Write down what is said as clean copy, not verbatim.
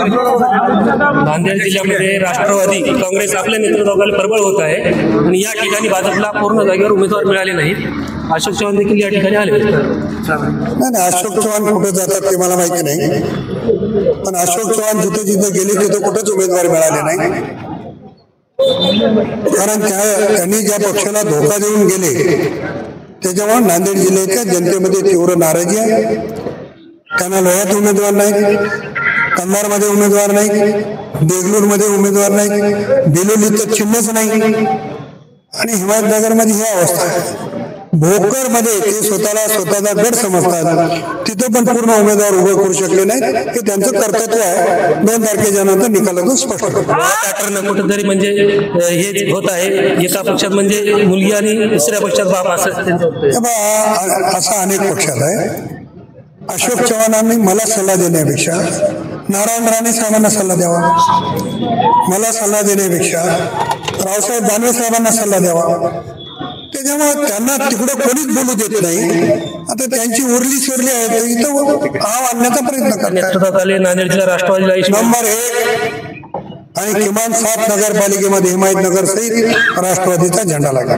नांदेड जिल्ह्यामध्ये राष्ट्रवादी काँग्रेस आपल्या नेतृत्वाखाली प्रबळ होत आहे आणि या ठिकाणी भाजपला पूर्ण जागेवर उमेदवार मिळाले नाहीत। अशोक चव्हाण देखील या ठिकाणी आले। नाही, अशोक चव्हाण कुठे जातात ते मला माहिती नाही, पण अशोक चव्हाण जिथे जिथे गेले तिथे कुठेच उमेदवार मिळाले नाही। कारण त्यांनी ज्या पक्षाला धोका देऊन गेले त्याच्यामुळे नांदेड जिल्ह्याच्या जनतेमध्ये तीव्र नाराजी आहे। त्यांना लोह्यात उमेदवार नाही, कंधारमध्ये उमेदवार नाही, देगलूरमध्ये उमेदवार नाही, बेलोलीत चिन्हच नाही आणि हिमायतनगरमध्ये ही अवस्था आहे। भोकरमध्ये ते स्वतःचा गड समजतात, तिथे पण पूर्ण उमेदवार उभे करू शकले नाही। हे त्यांचं कर्तव्य आहे। 2 तारखेच्या नंतर निकालातून स्पष्ट पॅटर्न कुठेतरी म्हणजे हे होत आहे, एका पक्षात म्हणजे मुलगी आणि दुसऱ्या पक्षात बाप असा अनेक पक्षात आहे। अशोक चव्हाणांनी मला सल्ला देण्यापेक्षा नारायण राणे साहेबांना सल्ला द्यावा, मला सल्ला देण्यापेक्षा रावसाहेब दानवे साहेबांना सल्ला द्यावा। त्याच्यामुळे त्यांना तिकडे कोणीच बोलू देत नाही। आता त्यांची उरली शिरली आहे इथं आव आणण्याचा प्रयत्न करतात। नांदेड जिल्हा राष्ट्रवादी नंबर 1 आणि किमान 7 नगरपालिकेमध्ये हिमायतनगर सहित राष्ट्रवादीचा झेंडा लागला।